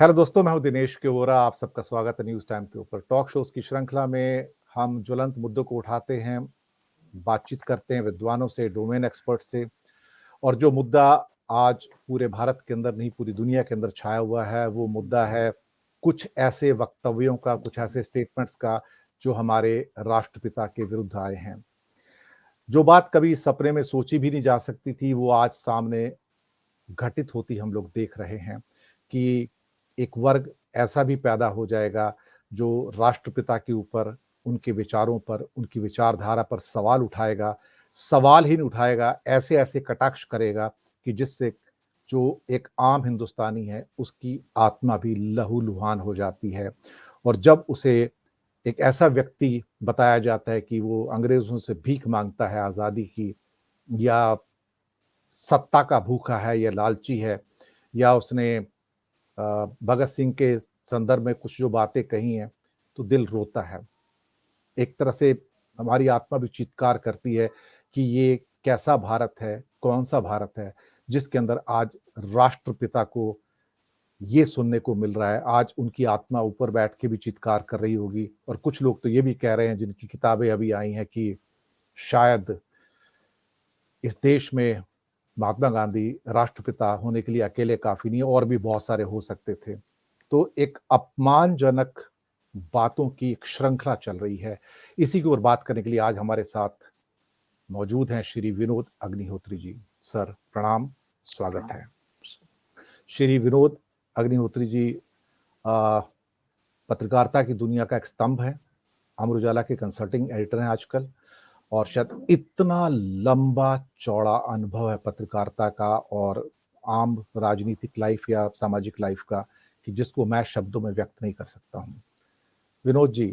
Hello दोस्तों, मैं हूं दिनेश के वोरा। आप सबका स्वागत है न्यूज़ टाइम के ऊपर। टॉक शोज की श्रृंखला में हम ज्वलंत मुद्दों को उठाते हैं, बातचीत करते हैं विद्वानों से, डोमेन एक्सपर्ट से। और जो मुद्दा आज पूरे भारत के अंदर नहीं, पूरी दुनिया के अंदर छाया हुआ है, वो मुद्दा है कुछ ऐसे वक्तव्यों का, कुछ ऐसे स्टेटमेंट्स का जो हमारे राष्ट्रपिता के विरुद्ध आए हैं। जो बात कभी सपने में सोची भी नहीं जा सकती थी, वो आज सामने घटित होती हम लोग देख रहे हैं कि एक वर्ग ऐसा भी पैदा हो जाएगा जो राष्ट्रपिता के ऊपर, उनके विचारों पर, उनकी विचारधारा पर सवाल उठाएगा। सवाल ही नहीं उठाएगा, ऐसे ऐसे कटाक्ष करेगा कि जिससे जो एक आम हिंदुस्तानी है उसकी आत्मा भी लहूलुहान हो जाती है। और जब उसे एक ऐसा व्यक्ति बताया जाता है कि वो अंग्रेजों से भीख मांगता है आज़ादी की, या सत्ता का भूखा है, या लालची है, या उसने भगत सिंह के संदर्भ में कुछ जो बातें कही हैं, तो दिल रोता है। एक तरह से हमारी आत्मा भी चीत्कार करती है कि ये कैसा भारत है, कौन सा भारत है जिसके अंदर आज राष्ट्रपिता को ये सुनने को मिल रहा है। आज उनकी आत्मा ऊपर बैठ के भी चित्कार कर रही होगी। और कुछ लोग तो ये भी कह रहे हैं, जिनकी किताबें अभी आई हैं, कि शायद इस देश में महात्मा गांधी राष्ट्रपिता होने के लिए अकेले काफी नहीं, और भी बहुत सारे हो सकते थे। तो एक अपमानजनक बातों की एक श्रृंखला चल रही है। इसी के ऊपर बात करने के लिए आज हमारे साथ मौजूद हैं श्री विनोद अग्निहोत्री जी। सर प्रणाम, स्वागत है। श्री विनोद अग्निहोत्री जी पत्रकारिता की दुनिया का एक स्तंभ है। अमर उजाला के कंसल्टिंग एडिटर हैं आजकल, और शायद इतना लंबा चौड़ा अनुभव है पत्रकारिता का और आम राजनीतिक लाइफ या सामाजिक लाइफ का, कि जिसको मैं शब्दों में व्यक्त नहीं कर सकता हूं। विनोद जी,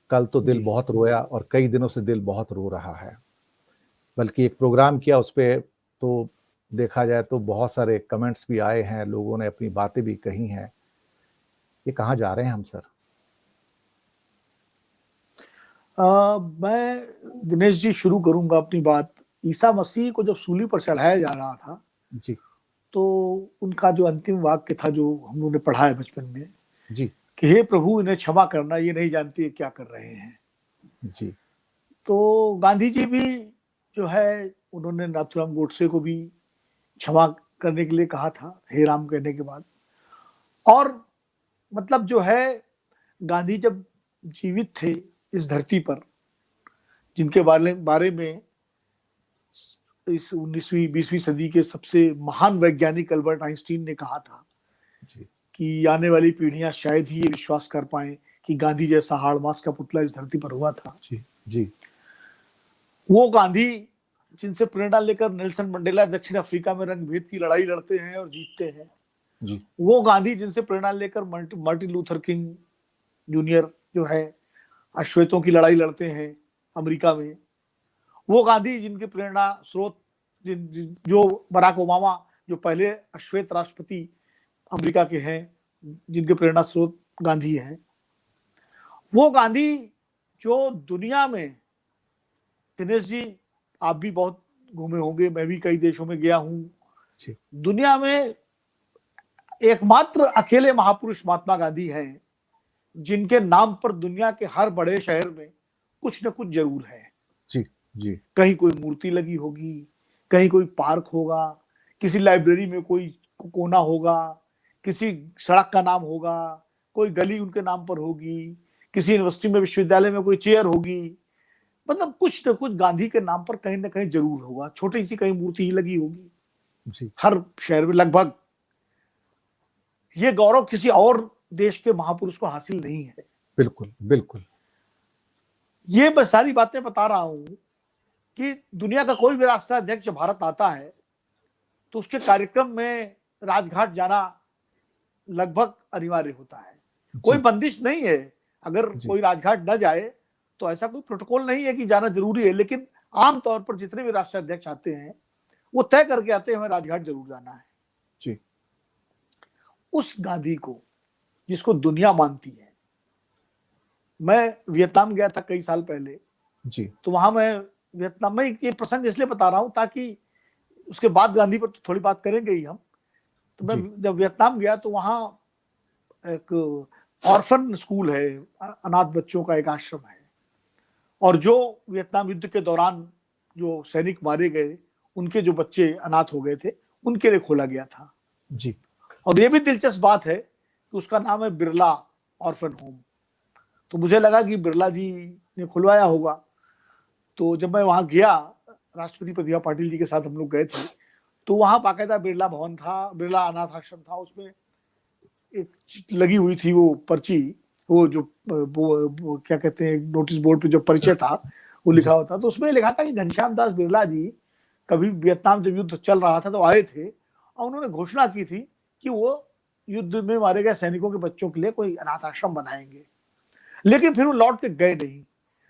कल तो दिल बहुत रोया, और कई दिनों से दिल बहुत रो रहा है। बल्कि एक प्रोग्राम किया, उस पर तो देखा जाए तो बहुत सारे कमेंट्स भी आए हैं, लोगों ने अपनी बातें भी कही हैं। ये कहाँ जा रहे हैं हम सर? मैं दिनेश जी शुरू करूंगा अपनी बात। ईसा मसीह को जब सूली पर चढ़ाया जा रहा था जी तो उनका जो अंतिम वाक्य था, जो हम लोगों ने पढ़ा है बचपन में, जी कि हे प्रभु इन्हें क्षमा करना, ये नहीं जानती क्या कर रहे हैं। जी तो गांधी जी भी जो है, उन्होंने नाथूराम गोडसे को भी क्षमा करने के लिए कहा था, हे राम कहने के बाद। और मतलब जो है, गांधी जब जीवित थे इस धरती पर, जिनके बारे में इस 19वीं 20वीं सदी के सबसे महान वैज्ञानिक अल्बर्ट आइंस्टीन ने कहा था जी कि आने वाली पीढ़ियां शायद ही ये विश्वास कर पाए कि गांधी जैसा हाड़ मास का पुतला इस धरती पर हुआ था। जी जी वो गांधी जिनसे प्रेरणा लेकर नेल्सन मंडेला दक्षिण अफ्रीका में रंगभेद की लड़ाई लड़ते हैं और जीतते हैं। जी वो गांधी जिनसे प्रेरणा लेकर मार्टिन लूथर किंग जूनियर जो है अश्वेतों की लड़ाई लड़ते हैं अमेरिका में। वो गांधी जिनकी प्रेरणा स्रोत जो बराक ओबामा, जो पहले अश्वेत राष्ट्रपति अमेरिका के हैं, जिनके प्रेरणा स्रोत गांधी हैं। वो गांधी जो दुनिया में, दिनेश जी आप भी बहुत घूमे होंगे, मैं भी कई देशों में गया हूं। दुनिया में एकमात्र अकेले महापुरुष महात्मा गांधी हैं जिनके नाम पर दुनिया के हर बड़े शहर में कुछ न कुछ जरूर है। जी जी कहीं कोई मूर्ति लगी होगी, कहीं कोई पार्क होगा, किसी लाइब्रेरी में कोई कोना होगा, किसी सड़क का नाम होगा, कोई गली उनके नाम पर होगी, किसी यूनिवर्सिटी में, विश्वविद्यालय में कोई चेयर होगी। मतलब कुछ न कुछ गांधी के नाम पर कहीं ना कहीं जरूर होगा। छोटी सी कहीं मूर्ति ही लगी होगी जी हर शहर में लगभग। ये गौरव किसी और देश के महापुरुष को हासिल नहीं है। बिल्कुल बिल्कुल। ये मैं सारी बातें बता रहा हूं कि दुनिया का कोई भी राष्ट्राध्यक्ष भारत आता है तो उसके कार्यक्रम में राजघाट जाना लगभग अनिवार्य होता है। कोई बंदिश नहीं है, अगर कोई राजघाट न जाए तो ऐसा कोई प्रोटोकॉल नहीं है कि जाना जरूरी है। लेकिन आमतौर पर जितने भी राष्ट्राध्यक्ष आते हैं वो तय करके आते हैं हमें राजघाट जरूर जाना है। जी। उस गांधी को जिसको दुनिया मानती है, मैं वियतनाम गया था कई साल पहले जी। तो वहां मैं वियतनाम में ये प्रसंग इसलिए बता रहा हूं ताकि उसके बाद गांधी पर तो थोड़ी बात करेंगे ही हम। तो मैं जी। जब वियतनाम गया तो वहाँ एक ऑर्फन स्कूल है, अनाथ बच्चों का एक आश्रम है, और जो वियतनाम युद्ध के दौरान जो सैनिक मारे गए, उनके जो बच्चे अनाथ हो गए थे, उनके लिए खोला गया था। जी। और ये भी दिलचस्प बात है कि उसका नाम है बिरला ऑर्फन होम। तो मुझे लगा कि बिरला जी ने खुलवाया होगा। तो जब मैं वहां गया, राष्ट्रपति प्रतिभा पाटिल जी के साथ हम लोग गए थे, तो वहां बाकायदा बिरला भवन था, बिरला अनाथ आश्रम था। उसमें एक लगी हुई थी वो पर्ची, वो जो वो क्या कहते हैं, नोटिस बोर्ड पे जो परिचय था वो लिखा जी। होता। तो उसमें लिखा था कि घनश्याम दास बिरला जी कभी वियतनाम जब युद्ध चल रहा था तो आए थे, और उन्होंने घोषणा की थी कि वो युद्ध में मारे गए सैनिकों के बच्चों के लिए कोई अनाथ आश्रम बनाएंगे। लेकिन फिर वो लौट के गए नहीं।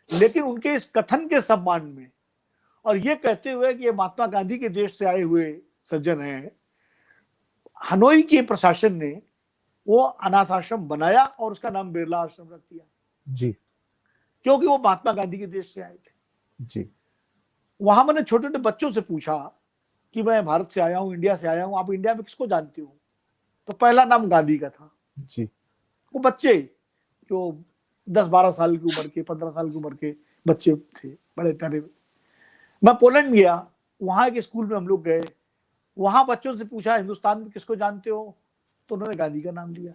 लेकिन उनके इस कथन के सम्मान में, और ये कहते हुए कि ये महात्मा गांधी के देश से आए हुए सज्जन हैं, हनोई के प्रशासन ने वो अनाथ आश्रम बनाया और उसका नाम बिरला आश्रम रख दिया, जी। क्योंकि वो महात्मा गांधी के देश से आए थे। जी। वहां मैंने छोटे छोटे बच्चों से पूछा कि मैं भारत से आया हूं, इंडिया से आया हूं, आप इंडिया में किसको जानते हो? तो पहला नाम गांधी का था। जी। वो बच्चे जो 10-12 साल की उम्र के, 15 साल की उम्र के बच्चे थे, बड़े प्यारे। मैं पोलैंड गया, वहां के स्कूल में हम लोग गए, वहां बच्चों से पूछा हिंदुस्तान में किसको जानते हो? तो उन्होंने गांधी का नाम लिया।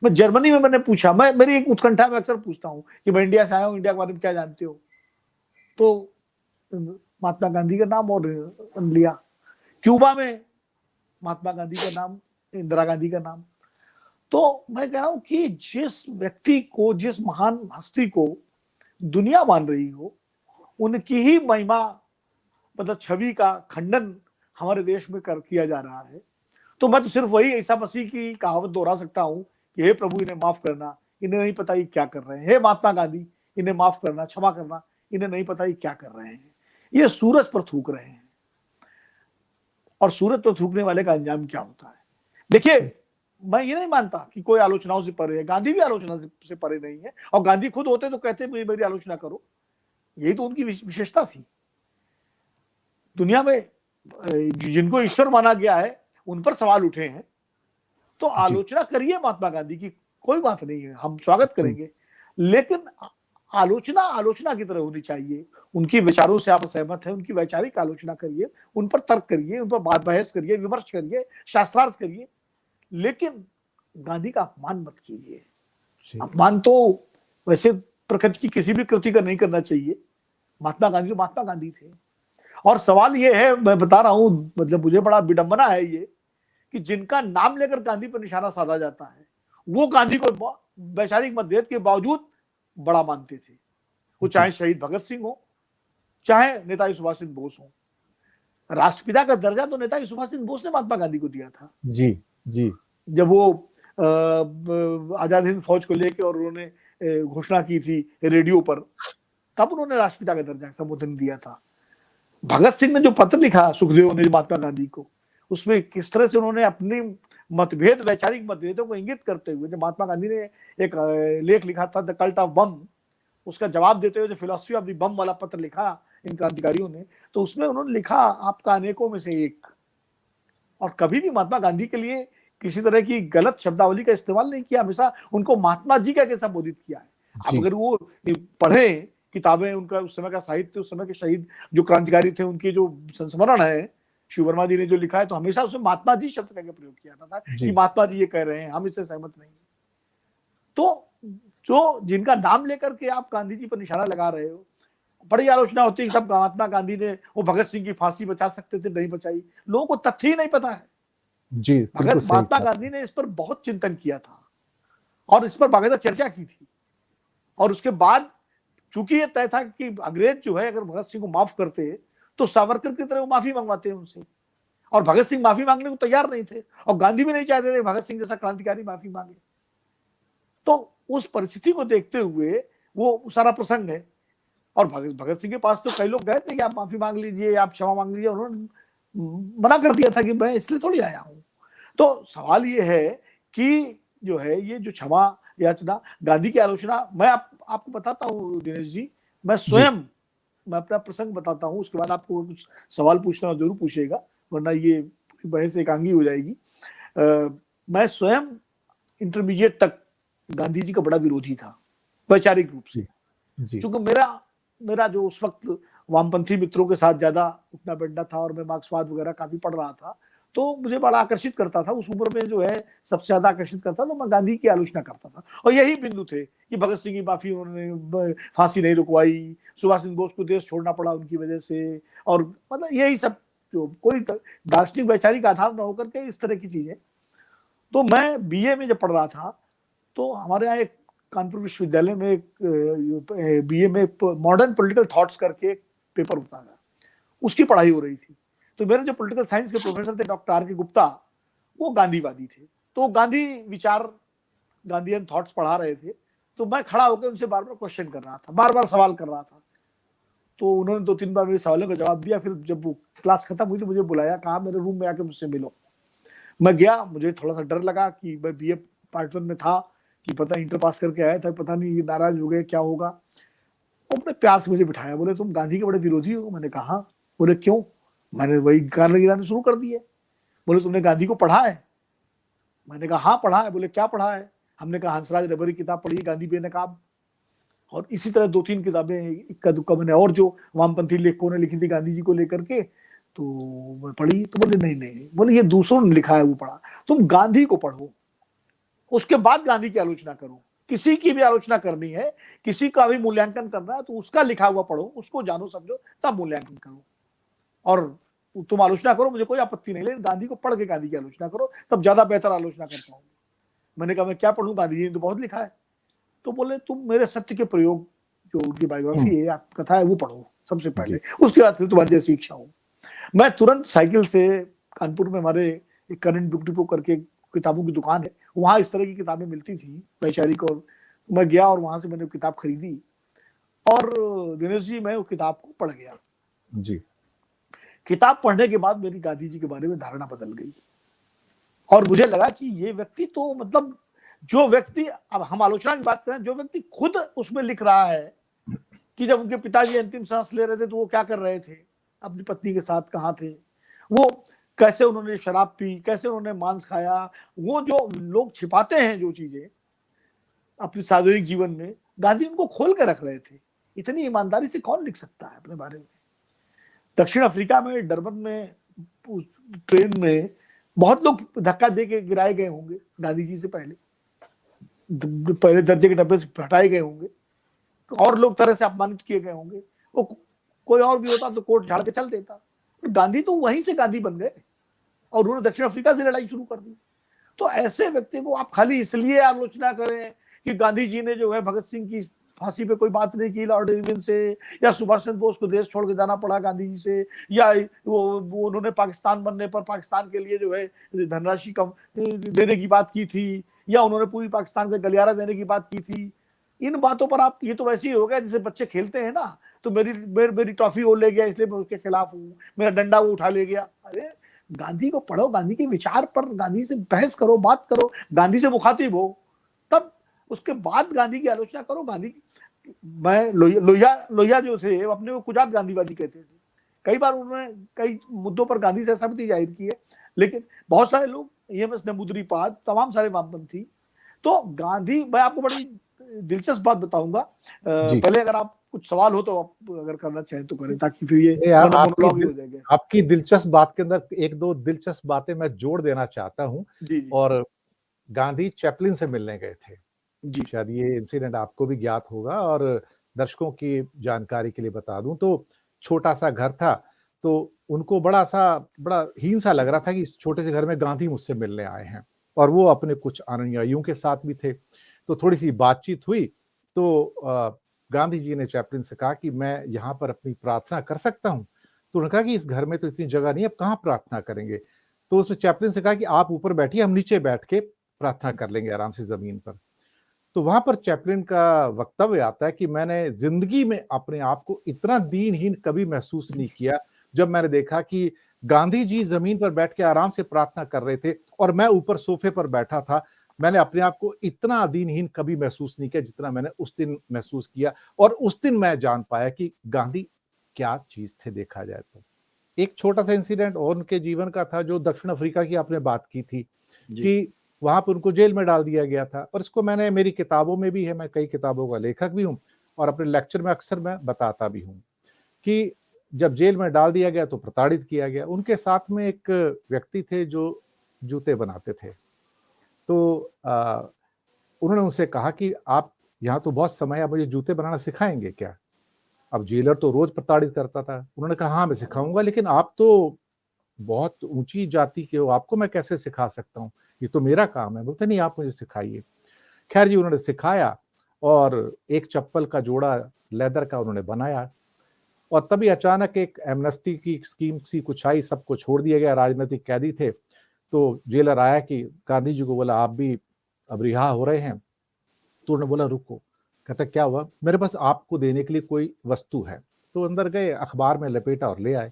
मैं जर्मनी में मैंने पूछा, मैं मेरी एक उत्कंठा में अक्सर पूछता हूँ कि मैं इंडिया से आया हूँ, इंडिया के बारे में क्या जानते हो? तो महात्मा गांधी का नाम और लिया। क्यूबा में महात्मा गांधी का नाम, इंदिरा गांधी का नाम। तो मैं कह रहा हूं कि जिस व्यक्ति को, जिस महान हस्ती को दुनिया मान रही हो, उनकी ही महिमा, मतलब छवि का खंडन हमारे देश में किया जा रहा है। तो मैं तो सिर्फ वही ईसा मसीह की कहावत दोहरा सकता हूँ कि हे प्रभु इन्हें माफ करना, इन्हें नहीं पता ये क्या कर रहे हैं। हे महात्मा गांधी इन्हें माफ करना, क्षमा करना, इन्हें नहीं पता ये क्या कर रहे हैं। ये सूरज पर थूक रहे हैं, और सूरज पर थूकने वाले का अंजाम क्या होता है? देखिए, मैं ये नहीं मानता कि कोई आलोचनाओं से परे है, गांधी भी आलोचना से परे नहीं है, और गांधी खुद होते तो कहते मेरी आलोचना करो। यही तो उनकी विशेषता थी। दुनिया में जिनको ईश्वर माना गया है उन पर सवाल उठे हैं, तो आलोचना करिए महात्मा गांधी की, कोई बात नहीं है, हम स्वागत करेंगे। लेकिन आलोचना आलोचना की तरह होनी चाहिए। उनके विचारों से आप सहमत हैं, उनकी वैचारिक आलोचना करिए, उन पर तर्क करिए, उन पर बहस करिए, विमर्श करिए, शास्त्रार्थ करिए, लेकिन गांधी का अपमान मत कीजिए। अपमान तो वैसे प्रकृति की किसी भी कृति का नहीं करना चाहिए। महात्मा गांधी तो महात्मा गांधी थे। और सवाल ये है, मैं बता रहा हूं, मतलब मुझे बड़ा विडंबना है ये कि जिनका नाम लेकर गांधी पर निशाना साधा जाता है, वो गांधी को वैचारिक मतभेद के बावजूद बड़ा मानते थे। वो चाहे शहीद भगत सिंह हो, चाहे नेताजी सुभाष चंद्र बोस हो। राष्ट्रपिता का दर्जा तो नेताजी सुभाष चंद्र बोस ने महात्मा गांधी को दिया था। जी। जी। जब वो आजाद हिंद फौज को लेकर और उन्होंने घोषणा की थी रेडियो पर, तब उन्होंने राष्ट्रपिता का दर्जा संबोधन दिया था। भगत सिंह ने जो पत्र लिखा सुखदेव ने महात्मा गांधी को, उसमें किस तरह से उन्होंने अपनी मतभेद, वैचारिक मतभेदों को इंगित करते हुए, जब महात्मा गांधी ने एक लेख लिखा था द कल्ट ऑफ बम, उसका जवाब देते हुए जो फिलॉसफी ऑफ द बम वाला पत्र लिखा इन क्रांतिकारियों ने, तो उसमें उन्होंने लिखा आपका अनेकों में से एक। और कभी भी महात्मा गांधी के लिए किसी तरह की गलत शब्दावली का इस्तेमाल नहीं किया, हमेशा उनको महात्मा जी का संबोधित किया है। अब अगर वो पढ़े किताबें, उनका उस समय का साहित्य, उस समय के शहीद जो क्रांतिकारी थे उनके जो संस्मरण है, शिव वर्मा जी ने जो लिखा है, तो हमेशा उसमें महात्मा जी शब्द का प्रयोग किया था कि महात्मा जी ये कह रहे हैं, हम इससे सहमत नहीं। तो जो जिनका नाम लेकर के आप गांधी जी पर निशाना लगा रहे हो, बड़ी आलोचना होती है कि सब महात्मा गांधी ने वो भगत सिंह की फांसी बचा सकते थे, नहीं बचाई। लोगों को तथ्य ही नहीं पता है। जी, महात्मा गांधी ने इस पर बहुत चिंतन किया था और इस पर बाकायदा चर्चा की थी। और उसके बाद चूंकि ये तय था कि अंग्रेज जो है अगर भगत सिंह को माफ करते तो सावरकर की तरह वो माफी मंगवाते उनसे, और भगत सिंह माफी मांगने को तैयार नहीं थे, और गांधी भी नहीं चाहते थे भगत सिंह जैसा क्रांतिकारी माफी मांगे। तो उस परिस्थिति को देखते हुए वो सारा प्रसंग है। और भगत सिंह के पास तो कई लोग गए थे कि आप माफी मांग लीजिए, आप क्षमा मांग लीजिए, उन्होंने मना कर दिया था कि मैं इसलिए थोड़ी आया हूं। तो सवाल ये है कि जो है ये जो क्षमा याचना, गांधी की आलोचना, मैं आपको बताता हूँ दिनेश जी, मैं स्वयं मैं अपना प्रसंग बताता हूँ, उसके बाद आपको कुछ सवाल पूछना जरूर पूछेगा, वरना ये बहस एकांगी हो जाएगी। मैं स्वयं इंटरमीडिएट तक गांधी जी का बड़ा विरोधी था वैचारिक रूप से, क्योंकि मेरा जो उस वक्त वामपंथी मित्रों के साथ ज्यादा उठना बैठना था और मैं मार्क्सवाद वगैरह काफी पढ़ रहा था, तो मुझे बड़ा आकर्षित करता था उस उम्र में, जो है सबसे ज्यादा आकर्षित करता, तो मैं गांधी की आलोचना करता था। और यही बिंदु थे कि भगत सिंह की माफी, उन्होंने फांसी नहीं रुकवाई, सुभाष चंद्र बोस को देश छोड़ना पड़ा उनकी वजह से, और मतलब यही सब जो कोई दार्शनिक वैचारिक आधार न होकर के इस तरह की चीजें। तो मैं बीए में जब पढ़ रहा था तो हमारे यहाँ एक कानपुर विश्वविद्यालय में एक बीए में मॉडर्न पॉलिटिकल थॉट्स करके एक पेपर होता था, उसकी पढ़ाई हो रही थी। तो मेरे जो पॉलिटिकल साइंस के प्रोफेसर थे डॉक्टर आर के गुप्ता, वो गांधीवादी थे, तो गांधी विचार, गांधीयन थॉट्स पढ़ा रहे थे। तो मैं खड़ा होकर उनसे बार बार क्वेश्चन कर रहा था, बार बार सवाल कर रहा था। तो उन्होंने 2-3 बार मेरे सवालों का जवाब दिया। फिर जब वो क्लास खत्म हुई तो मुझे बुलाया, कहा मेरे रूम में आके मुझसे मिलो। मैं गया, मुझे थोड़ा सा डर लगा कि मैं बीए पार्ट 1 में था, कि पता इंटर पास करके आया था, पता नहीं ये नाराज हो गए क्या होगा। वो बड़े प्यार से मुझे बिठाया, बोले तुम गांधी के बड़े विरोधी हो? मैंने कहा। बोले क्यों? मैंने वही गाने गिराने शुरू कर दिए। बोले तुमने गांधी को पढ़ा है? मैंने कहा हाँ पढ़ा है। बोले क्या पढ़ा है? हमने कहा हंसराज रबरी की किताब पढ़ी, गांधी बेनकाब, और इसी तरह 2-3 किताबें इक्का दुक्का मैंने और जो वामपंथी लेखकों ने लिखी थी गांधी जी को लेकर के, तो मैं पढ़ी। तो बोले नहीं नहीं, बोले ये दूसरों ने लिखा है वो पढ़ा, तुम गांधी को पढ़ो, उसके बाद गांधी की आलोचना करो। किसी की भी आलोचना करनी है, किसी का भी मूल्यांकन करना है, तो उसका लिखा हुआ पढ़ो, उसको जानो समझो, तब मूल्यांकन करो। और तुम आलोचना करो, मुझे कोई आपत्ति नहीं, लेकिन गांधी को पढ़ के गांधी की आलोचना करो, तब ज्यादा बेहतर आलोचना कर पाओगे। मैंने कहा मैं क्या पढ़ूं, गांधी जी ने तो बहुत लिखा है। तो बोले तुम मेरे सत्य के प्रयोग, जो उनकी बायोग्राफी है, कथा है, वो पढ़ो सबसे पहले, उसके बाद फिर तुम्हारी जैसी इच्छा हो। मैं तुरंत साइकिल से, कानपुर में हमारे एक करंट बुक डिपो करके किताबों की दुकान है, वहां इस तरह की किताबें मिलती थी वैचारिक, और मैं गया और वहां से मैंने किताब खरीदी, और दिनेश जी मैं वो किताब को पढ़ गया जी। किताब पढ़ने के बाद मेरी गांधी जी के बारे में धारणा बदल गई, और मुझे लगा कि ये व्यक्ति तो मतलब, जो व्यक्ति, अब हम आलोचना की बात करें, जो व्यक्ति खुद उसमें लिख रहा है कि जब उनके पिताजी अंतिम सांस ले रहे थे तो वो क्या कर रहे थे, अपनी पत्नी के साथ कहाँ थे, वो कैसे उन्होंने शराब पी, कैसे उन्होंने मांस खाया, वो जो लोग छिपाते हैं जो चीजें अपने सार्वजनिक जीवन में, गांधी उनको खोल कर रख रहे थे। इतनी ईमानदारी से कौन लिख सकता है अपने बारे में? दक्षिण अफ्रीका में डरबन में ट्रेन में बहुत लोग धक्का दे के गिराए गए होंगे गांधी जी से पहले दर्जे के डब्बे से हटाए गए होंगे, और लोग तरह से अपमानित किए गए होंगे। वो कोई और भी होता तो कोट झाड़ के चल देता, गांधी तो वहीं से गांधी बन गए, और उन्होंने दक्षिण अफ्रीका से लड़ाई शुरू कर दी। तो ऐसे व्यक्ति को आप खाली इसलिए आलोचना करें कि गांधी जी ने जो है भगत सिंह की फांसी पे कोई बात नहीं की लॉर्ड इरविन से, या सुभाष चंद्र बोस को देश छोड़ के जाना पड़ा गांधी जी से, या वो उन्होंने पाकिस्तान बनने पर पाकिस्तान के लिए जो है धनराशि कम देने की बात की थी, या उन्होंने पूरी पाकिस्तान का गलियारा देने की बात की थी। इन बातों पर आप, ये तो वैसे ही हो गया जैसे बच्चे खेलते हैं ना, तो मेरी ट्रॉफी वो ले गया इसलिए मैं उसके खिलाफ हूँ, मेरा डंडा वो उठा ले गया। अरे गांधी को पढ़ो, गांधी के विचार पर, गांधी से बहस करो, बात करो, गांधी से मुखातिब हो, तब उसके बाद गांधी की आलोचना करो। गांधी, मैं लोहिया जो थे अपने को कुजात गांधीवादी कहते थे। कई बार उन्होंने कई मुद्दों पर गांधी से सहमति जाहिर की है, लेकिन बहुत सारे लोग, EMS नमूदरीपाद, तमाम सारे वामपंथी, तो गांधी, मैं आपको बड़ी दिलचस्प बात बताऊंगा। पहले अगर आप कुछ सवाल हो तो आप अगर करना चाहें तो करें, ताकि फिर ये मोनोलॉग ही हो जाएगा। आपकी दिलचस्प बात के अंदर 1-2 दिलचस्प बातें मैं जोड़ देना चाहता हूं। और गांधी चैपलिन से मिलने गए थे जी। शायद ये इंसिडेंट आपको भी ज्ञात होगा, और दर्शकों की जानकारी के लिए बता दूं तो छोटा सा घर था, तो उनको बड़ा हीन सा लग रहा था कि इस छोटे से घर में गांधी मुझसे मिलने आए हैं, और वो अपने कुछ अनुयायियों के साथ भी थे। तो थोड़ी सी बातचीत हुई, तो गांधी जी ने चैपलिन से कहा कि मैं यहाँ पर अपनी प्रार्थना कर सकता हूँ? तो उन्होंने कहा कि इस घर में तो इतनी जगह नहीं है, अब कहाँ प्रार्थना करेंगे? तो उसने चैपलिन से कहा कि आप ऊपर बैठिए, हम नीचे बैठ के प्रार्थना कर लेंगे आराम से जमीन पर। तो वहां पर चैपलिन का वक्तव्य आता है कि मैंने जिंदगी में अपने आप को इतना दीनहीन कभी महसूस नहीं किया, जब मैंने देखा कि गांधी जी जमीन पर बैठ के आराम से प्रार्थना कर रहे थे और मैं ऊपर सोफे पर बैठा था। मैंने अपने आप को इतना दीनहीन कभी महसूस नहीं किया जितना मैंने उस दिन महसूस किया, और उस दिन मैं जान पाया कि गांधी क्या चीज थे देखा जाए तो। एक छोटा सा इंसिडेंट और उनके जीवन का था, जो दक्षिण अफ्रीका की आपने बात की थी जी। कि वहां पर उनको जेल में डाल दिया गया था, और इसको मैंने मेरी किताबों में भी है, मैं कई किताबों का लेखक भी हूँ और अपने लेक्चर में अक्सर मैं बताता भी हूँ कि जब जेल में डाल दिया गया तो प्रताड़ित किया गया। उनके साथ में एक व्यक्ति थे जो जूते बनाते थे, तो उन्होंने उनसे कहा कि आप यहाँ तो बहुत समय है, आप मुझे जूते बनाना सिखाएंगे क्या? अब जेलर तो रोज प्रताड़ित करता था। उन्होंने कहा हाँ मैं सिखाऊंगा, लेकिन आप तो बहुत ऊंची जाति के हो, आपको मैं कैसे सिखा सकता हूँ, ये तो मेरा काम है। बोलते नहीं, आप मुझे सिखाइए। खैर जी, उन्होंने सिखाया और एक चप्पल का जोड़ा लेदर का उन्होंने बनाया, और तभी अचानक एक एमनेस्टी की स्कीम सी कुछ आई, सबको छोड़ दिया गया, राजनीतिक कैदी थे। तो जेलर आया कि गांधी जी को बोला आप भी अब रिहा हो रहे हैं। तो उन्होंने बोला रुको। कहता क्या हुआ? मेरे पास आपको देने के लिए कोई वस्तु है। तो अंदर गए, अखबार में लपेटा और ले आए।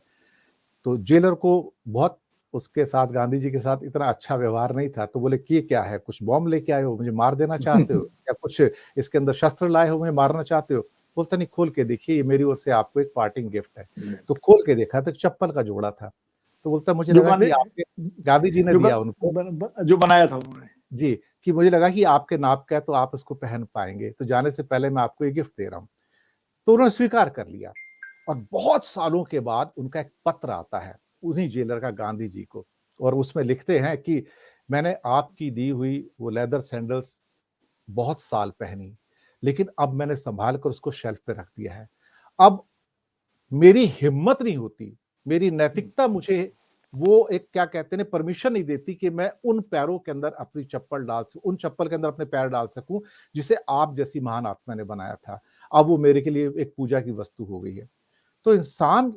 तो जेलर को बहुत उसके साथ, गांधी जी के साथ इतना अच्छा व्यवहार नहीं था। तो बोले कि ये क्या है, कुछ बॉम्ब लेके आए हो, मुझे मार देना चाहते हो, या कुछ इसके अंदर शस्त्र लाए हो, मुझे मारना चाहते हो? बोलता नहीं, खोल के देखिए, ये मेरी ओर से आपको एक पार्टिंग गिफ्ट है। तो खोल के देखा तो चप्पल का जोड़ा था। तो बोलता मुझे जो लगा गांधी कि आपके, गांधी जी ने जो दिया उनको जो बनाया था उन्होंने। जी, कि मुझे लगा कि आपके नाप का है तो आप इसको पहन पाएंगे, तो जाने से पहले मैं आपको ये गिफ्ट दे रहा हूँ। तो उन्होंने स्वीकार कर लिया, और बहुत सालों के बाद उनका एक पत्र आता है उन्हीं जेलर का गांधी जी को, और उसमें लिखते हैं कि मैंने आपकी दी हुई वो लेदर सैंडल्स बहुत साल पहनी, लेकिन अब मैंने संभाल कर उसको शेल्फ पे रख दिया है। अब मेरी हिम्मत नहीं होती, मेरी नैतिकता मुझे वो एक क्या कहते हैं परमिशन नहीं देती कि मैं उन पैरों के अंदर अपनी चप्पल डाल सकूं, उन चप्पल के अंदर अपने पैर डाल सकूं जिसे आप जैसी महान आत्मा ने बनाया था। अब वो मेरे के लिए एक पूजा की वस्तु हो गई है। तो इंसान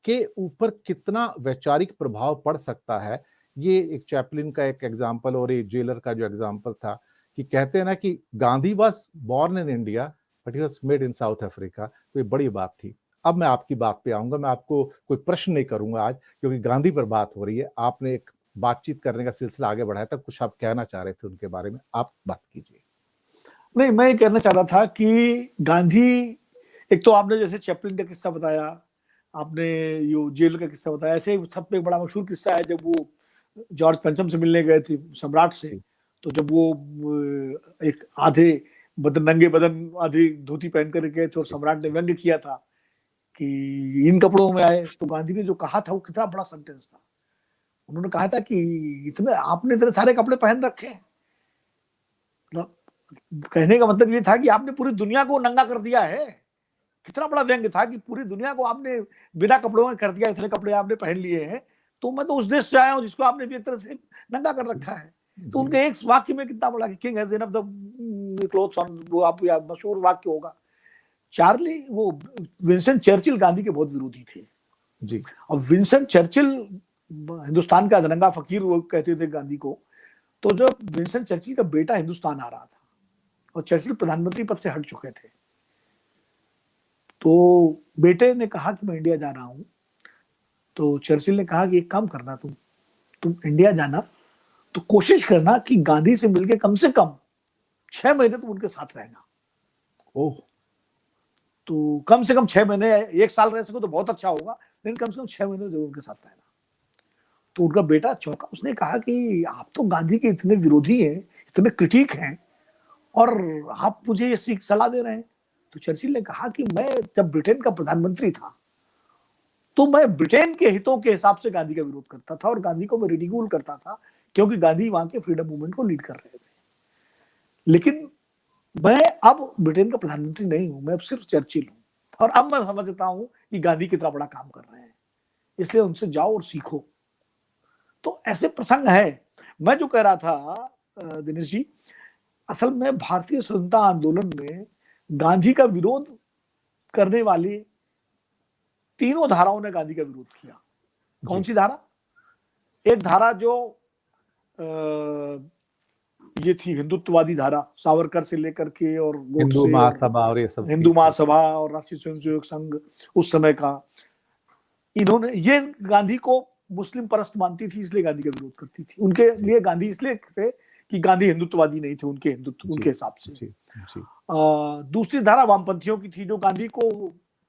के ऊपर कितना वैचारिक प्रभाव पड़ सकता है, ये एक चैपलिन का एक एग्जाम्पल और एक जेलर का जो एग्जाम्पल था, कि कहते हैं ना कि Gandhi was born in India but he was made in south Africa. तो ये बड़ी बात थी। अब मैं आपकी बात पे आऊंगा, मैं आपको कोई प्रश्न नहीं करूंगा आज, क्योंकि गांधी पर बात हो रही है, आपने एक बातचीत करने का सिलसिला आगे बढ़ाया था, कुछ आप कहना चाह रहे थे उनके बारे में, आप बात कीजिए। नहीं, मैं ये कहना चाह रहा था कि गांधी, एक तो आपने जैसे चैपलिन का किस्सा बताया, आपने ये जेल का किस्सा बताया, ऐसे ही सब पे एक बड़ा मशहूर किस्सा है जब वो जॉर्ज पंचम से मिलने गए थे सम्राट से। जी तो जब वो एक आधे बदन, नंगे बदन, आधी धोती पहन कर गए थे और जी सम्राट ने जी व्यंग्य किया था कि इन कपड़ों में आए, तो गांधी ने जो कहा था वो कितना बड़ा सेंटेंस था। उन्होंने कहा था कि इतने आपने इतने सारे कपड़े पहन रखे हैं, मतलब कहने का मतलब ये था कि आपने पूरी दुनिया को नंगा कर दिया है। कितना बड़ा व्यंग्य था कि पूरी दुनिया को आपने बिना कपड़ों में कर दिया, इतने कपड़े आपने पहन लिए हैं, तो मैं तो उस देश से आया हूं जिसको आपने भी एक तरह से नंगा कर जी रखा है। तो जी उनके एक वाक्य में कितना बड़ा, king has enough the clothes on, वो आप मशहूर वाक्य होगा। चार्ली, वो विंस्टन चर्चिल गांधी के बहुत विरोधी थे। जी अब विंस्टन चर्चिल हिंदुस्तान का अधरंगा फकीर वो कहते थे गांधी को। तो जब विंस्टन चर्चिल का बेटा हिंदुस्तान आ रहा था और चर्चिल प्रधानमंत्री पद से हट चुके थे, तो बेटे ने कहा कि मैं इंडिया जा रहा हूं। तो चर्चिल ने कहा कि एक काम करना, तुम इंडिया जाना तो कोशिश करना कि गांधी से मिलके कम से कम 6 महीने तुम उनके साथ रहना। ओह तो कम से कम 6 महीने, 1 साल रह सको तो बहुत अच्छा होगा, लेकिन कम से कम 6 महीने जरूर उनके साथ रहना। तो उनका बेटा चौंका, उसने कहा कि आप तो गांधी के इतने विरोधी हैं, इतने क्रिटिक हैं, और आप मुझे ये सीख सलाह दे रहे हैं। तो चर्चिल ने कहा कि मैं जब ब्रिटेन का प्रधानमंत्री था तो मैं ब्रिटेन के हितों के हिसाब से गांधी का विरोध करता था और गांधी को मैं रिडिक्यूल करता था, क्योंकि गांधी वहां के फ्रीडम मूवमेंट को लीड कर रहे थे। लेकिन मैं अब ब्रिटेन का प्रधानमंत्री नहीं हूं, मैं अब सिर्फ चर्चिल हूं, और अब मैं समझता हूं कि गांधी कितना बड़ा काम कर रहे हैं, इसलिए उनसे जाओ और सीखो। तो ऐसे प्रसंग है। मैं जो कह रहा था दिनेश जी, असल में भारतीय स्वतंत्रता आंदोलन में गांधी का विरोध करने वाली तीनों धाराओं ने गांधी का विरोध किया। कौन सी धारा? एक धारा जो ये थी हिंदुत्ववादी धारा, सावरकर से लेकर के और हिंदू गोडसे और महासभा और ये सब हिंदू थी। महासभा और राष्ट्रीय स्वयंसेवक संघ उस समय का, इन्होंने ये गांधी को मुस्लिम परस्त मानती थी, इसलिए गांधी का विरोध करती थी। उनके जी लिए गांधी इसलिए थे कि गांधी हिंदुत्ववादी नहीं थे उनके हिंदुत्व, जी उनके हिसाब से। जी जी दूसरी धारा वामपंथियों की थी, जो गांधी को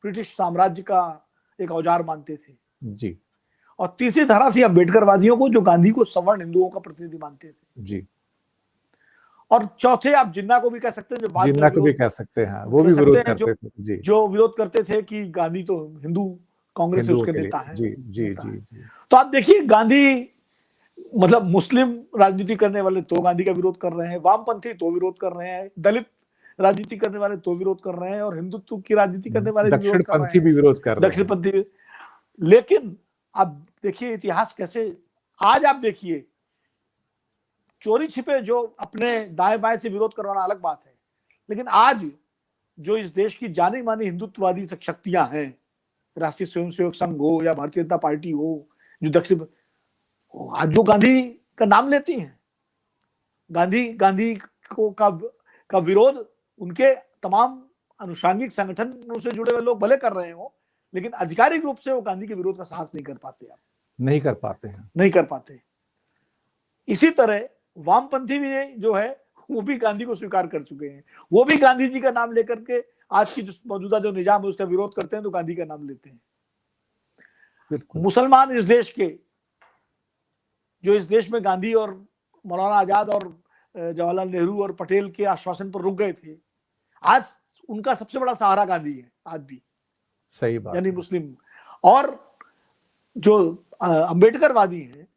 ब्रिटिश साम्राज्य का एक औजार मानते थे। जी और तीसरी धारा थी अम्बेडकरवादियों को, जो गांधी को सवर्ण हिंदुओं का प्रतिनिधि मानते थे। जी, और चौथे आप जिन्ना को भी कह सकते हैं, जो बाद में जिन्ना को भी विरोध कह सकते हैं, वो कह भी सकते विरोध हैं, करते थे। जी, जो विरोध करते थे कि गांधी तो हिंदू कांग्रेस से हिंदुओं उसके के लिए। नेता हैं, जी, जी, नेता जी, हैं। जी। तो आप देखिए, गांधी मतलब मुस्लिम राजनीति करने वाले तो गांधी का विरोध कर रहे हैं, वामपंथी तो विरोध कर रहे हैं, दलित राजनीति करने वाले तो विरोध कर रहे हैं, और हिंदुत्व की राजनीति करने वाले भी विरोध कर रहे दक्षिणपंथी हैं, भी विरोध कर रहे हैं। दक्षिणपंथी। लेकिन आप देखिए इतिहास कैसे, आज आप देखिए चोरी छिपे जो अपने दाएं बाएं से विरोध करवाना अलग बात है, लेकिन आज जो इस देश की जानी मानी हिंदुत्ववादी शक्तियां हैं, राष्ट्रीय स्वयंसेवक संघ हो या भारतीय जनता पार्टी हो, जो दक्षिण, आज जो गांधी का नाम लेती हैं, गांधी गांधी को का विरोध उनके तमाम अनुषांगिक संगठनों से जुड़े हुए लोग भले कर रहे हो, लेकिन आधिकारिक रूप से वो गांधी के विरोध का साहस नहीं कर पाते, आप नहीं कर पाते हैं। नहीं कर पाते। इसी तरह वामपंथी भी जो है वो भी गांधी को स्वीकार कर चुके हैं, वो भी गांधी जी का नाम लेकर के आज की जो मौजूदा जो निजाम है उसका विरोध करते हैं, तो गांधी का नाम लेते हैं। मुसलमान इस देश के, जो इस देश में गांधी और मौलाना आजाद और जवाहरलाल नेहरू और पटेल के आश्वासन पर रुक गए थे, आज उनका सबसे बड़ा सहारा गांधी है आज भी। सही बात, यानी मुस्लिम और जो अंबेडकरवादी हैं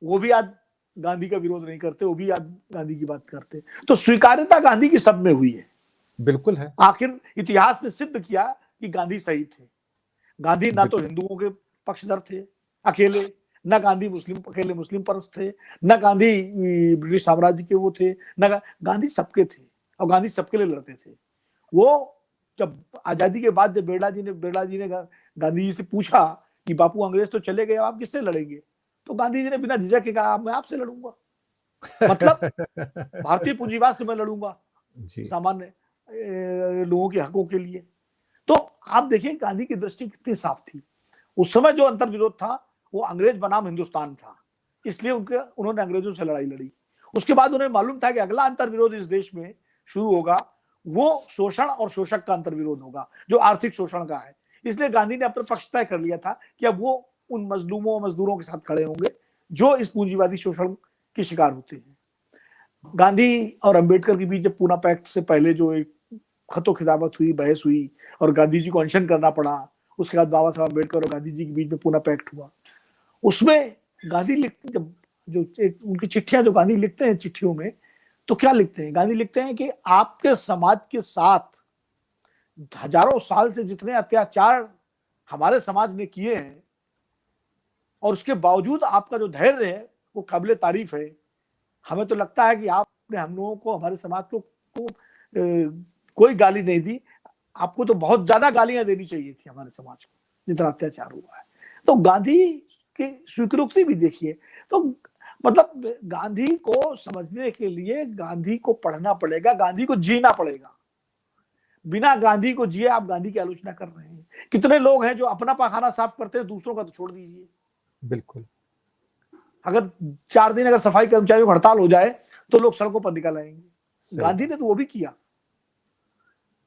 वो भी आज गांधी का विरोध नहीं करते, वो भी आज गांधी की बात करते। तो स्वीकार्यता गांधी की सब में हुई है, बिल्कुल है। आखिर इतिहास ने सिद्ध किया कि गांधी सही थे। गांधी ना तो हिंदुओं के पक्षधर थे अकेले, न गांधी अकेले मुस्लिम परस्त थे, न गांधी ब्रिटिश साम्राज्य के वो थे, न गांधी सबके थे, और गांधी सबके लिए लड़ते थे। वो जब आजादी के बाद जब बिरला जी ने गांधी जी से पूछा कि बापू अंग्रेज तो चले गए, आप किससे लड़ेंगे, तो गांधी जी ने बिना झिझक के कहा मैं आपसे लड़ूंगा, मतलब भारतीय पूंजीवाद से मैं लड़ूंगा, सामान्य लोगों के हकों के लिए। तो आप देखिए गांधी की दृष्टि कितनी साफ थी। उस समय जो अंतर्विरोध था वो अंग्रेज बनाम हिंदुस्तान था, इसलिए उन्होंने अंग्रेजों से लड़ाई लड़ी। उसके बाद उन्हें मालूम था कि अगला अंतर्विरोध इस देश में शुरू होगा, वो शोषण और शोषक का अंतर्विरोध होगा, जो आर्थिक शोषण का है। इसलिए गांधी ने अपना पक्ष तय कर लिया था कि अब वो उन मजलूमों मजदूरों के साथ खड़े होंगे जो इस पूंजीवादी शोषण के शिकार होते हैं। गांधी और अंबेडकर के बीच जब पूना पैक्ट से पहले जो एक खतो खिताबत हुई, बहस हुई और गांधी जी को अनशन करना पड़ा, उसके बाद बाबा साहब अम्बेडकर और गांधी जी के बीच में पूना पैक्ट हुआ। उसमें गांधी जब जो उनकी चिट्ठियां जो गांधी लिखते हैं, चिट्ठियों में तो क्या लिखते हैं, गांधी लिखते हैं कि आपके समाज के साथ हजारों साल से जितने अत्याचार हमारे समाज ने किए हैं और उसके बावजूद आपका जो धैर्य है वो काबिले तारीफ है। हमें तो लगता है कि आपने हम लोगों को, हमारे समाज को कोई गाली नहीं दी, आपको तो बहुत ज्यादा गालियां देनी चाहिए थी हमारे समाज को, जितना अत्याचार हुआ है। तो गांधी की स्वीकृति भी देखिए, तो मतलब गांधी को समझने के लिए गांधी को पढ़ना पड़ेगा, गांधी को जीना पड़ेगा। बिना गांधी को जिए आप गांधी की आलोचना कर रहे हैं। कितने लोग हैं जो अपना पखाना साफ करते हैं, दूसरों का तो छोड़ दीजिए। बिल्कुल, अगर 4 दिन अगर सफाई कर्मचारियों की हड़ताल हो जाए तो लोग सड़कों पर निकल आएंगे। गांधी ने तो वो भी किया।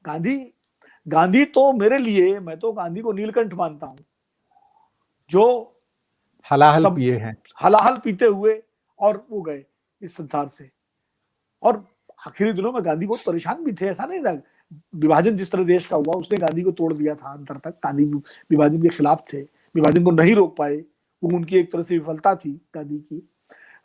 गांधी तो मेरे लिए, मैं तो गांधी को नीलकंठ मानता हूं, जो हलाहल पिए हैं, हलाहल पीते हुए और वो गए इस संसार से। और आखिरी दिनों में गांधी बहुत परेशान भी थे, ऐसा नहीं था। विभाजन जिस तरह देश का हुआ उसने गांधी को तोड़ दिया था अंतर तक। गांधी विभाजन के खिलाफ थे, विभाजन को नहीं रोक पाए, वो उनकी एक तरह से विफलता थी गांधी की।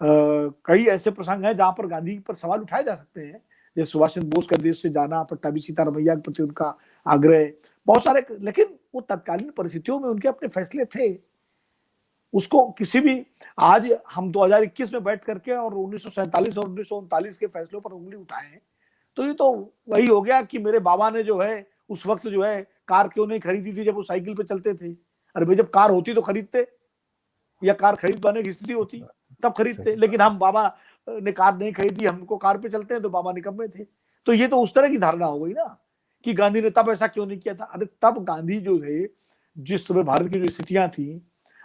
कई ऐसे प्रसंग हैं जहां पर गांधी पर सवाल उठाए जा सकते हैं, जैसे सुभाष चंद्र बोस का देश से जाना, पट्टाभी सीतारमैया के प्रति उनका आग्रह, बहुत सारे। लेकिन वो तत्कालीन परिस्थितियों में उनके अपने फैसले थे, उसको किसी भी, आज हम 2021 में बैठ करके और 1947 और 1939 के फैसलों पर उंगली उठाए, तो ये तो वही हो गया कि मेरे बाबा ने जो है उस वक्त जो है कार क्यों नहीं खरीदी थी जब वो साइकिल पे चलते थे। अरे भाई, जब कार होती तो खरीदते, या कार खरीद पाने की स्थिति होती तब खरीदते। लेकिन हम, बाबा ने कार नहीं खरीदी, हमको कार पे चलते हैं, तो बाबा निकम्मे थे। तो ये तो उस तरह की धारणा हो गई ना कि गांधी ने तब ऐसा क्यों नहीं किया था। अरे तब गांधी जो थे, जिस समय भारत की जो स्थितियां थी,